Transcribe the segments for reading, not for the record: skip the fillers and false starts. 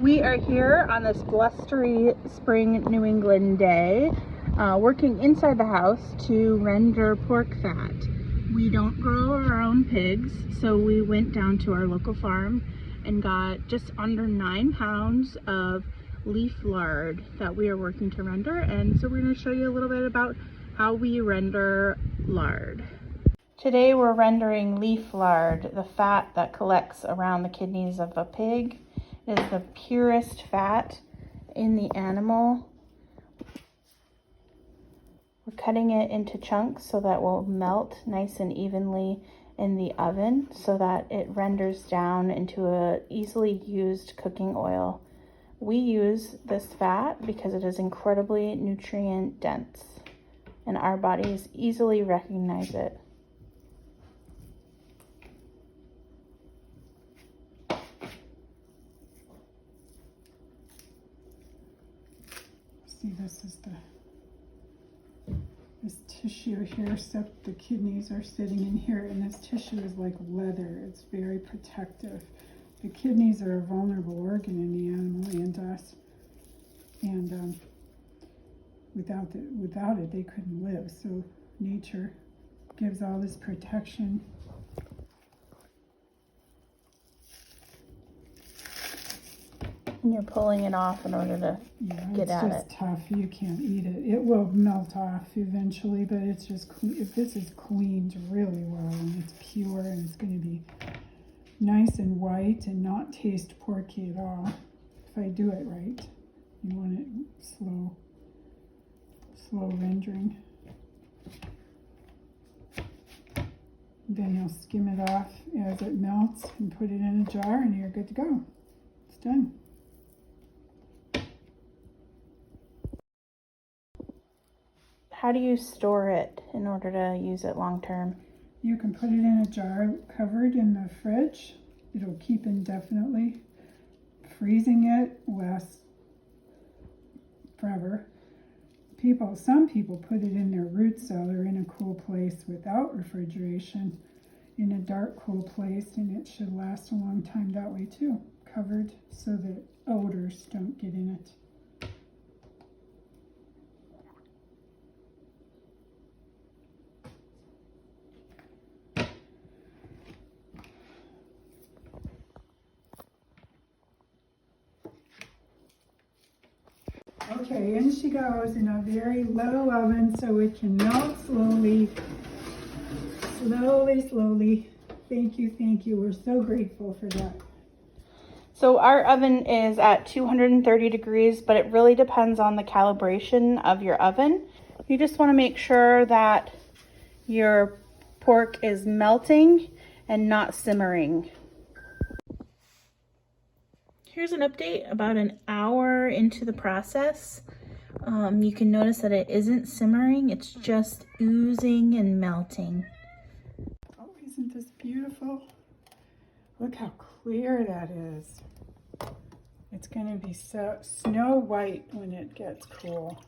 We are here on this blustery spring New England day, working inside the house to render pork fat. We don't grow our own pigs, so we went down to our local farm and got just under 9 pounds of leaf lard that we are working to render. And so we're going to show you a little bit about how we render lard. Today we're rendering leaf lard, the fat that collects around the kidneys of a pig. It is the purest fat in the animal. We're cutting it into chunks so that it will melt nice and evenly in the oven so that it renders down into a easily used cooking oil. We use this fat because it is incredibly nutrient dense and our bodies easily recognize it. See, this tissue here, except the kidneys are sitting in here, and this tissue is like leather. It's very protective. The kidneys are a vulnerable organ in the animal and us, and without it, they couldn't live. So nature gives all this protection. And you're pulling it off in order to get at it. It's just tough. You can't eat it. It will melt off eventually, but it's just if this is cleaned really well and it's pure and it's going to be nice and white and not taste porky at all. If I do it right, you want it slow rendering. Then you'll skim it off as it melts and put it in a jar, and you're good to go. It's done. How do you store it in order to use it long term? You can put it in a jar covered in the fridge. It'll keep indefinitely. Freezing it lasts forever. Some people put it in their root cellar in a cool place without refrigeration, in a dark, cool place, and it should last a long time that way too, covered so that odors don't get in it. Okay, in she goes in a very low oven so it can melt slowly. Slowly. Thank you. We're so grateful for that. So our oven is at 230 degrees, but it really depends on the calibration of your oven. You just want to make sure that your pork is melting and not simmering. Here's an update about an hour into the process. You can notice that it isn't simmering, it's just oozing and melting. Oh, isn't this beautiful? Look how clear that is. It's going to be so snow white when it gets cool.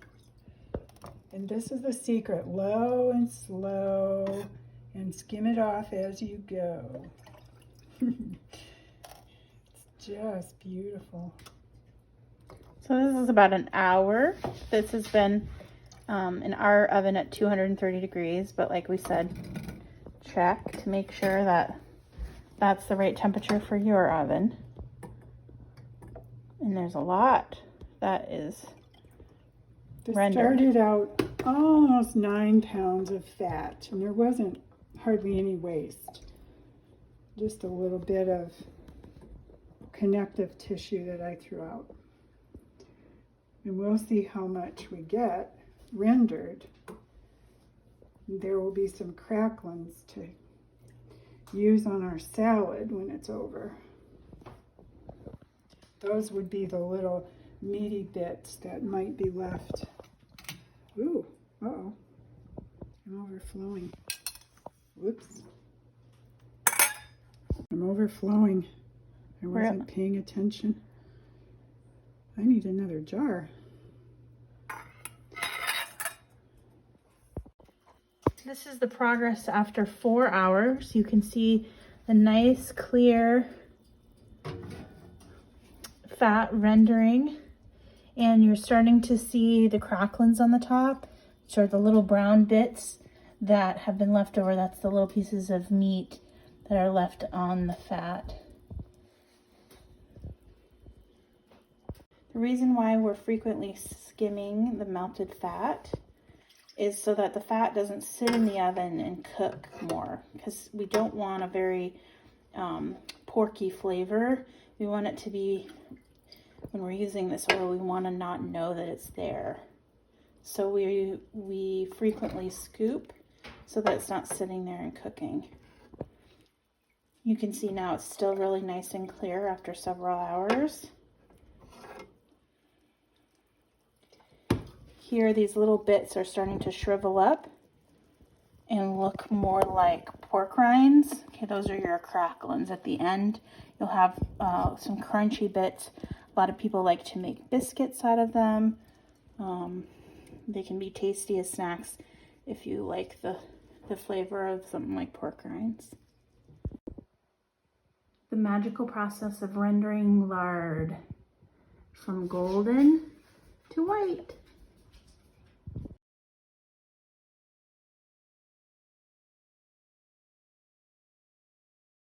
And this is the secret, low and slow, and skim it off as you go. Just beautiful. So this is about an hour. This has been in our oven at 230 degrees, but like we said, check to make sure that that's the right temperature for your oven. And there's a lot that is rendered. Started out almost 9 pounds of fat, and there wasn't hardly any waste. Just a little bit of connective tissue that I threw out. And we'll see how much we get rendered. There will be some cracklings to use on our salad when it's over. Those would be the little meaty bits that might be left. Ooh, uh-oh. I'm overflowing. Whoops. I'm overflowing. I wasn't paying attention. I need another jar. This is the progress after 4 hours. You can see the nice clear fat rendering, and you're starting to see the cracklings on the top, which are the little brown bits that have been left over. That's the little pieces of meat that are left on the fat. The reason why we're frequently skimming the melted fat is so that the fat doesn't sit in the oven and cook more, because we don't want a very porky flavor. We want it to be, when we're using this oil, we want to not know that it's there. So we frequently scoop so that it's not sitting there and cooking. You can see now it's still really nice and clear after several hours. Here, these little bits are starting to shrivel up and look more like pork rinds. Okay, those are your cracklings. At the end, you'll have some crunchy bits. A lot of people like to make biscuits out of them. They can be tasty as snacks if you like the flavor of something like pork rinds. The magical process of rendering lard from golden to white.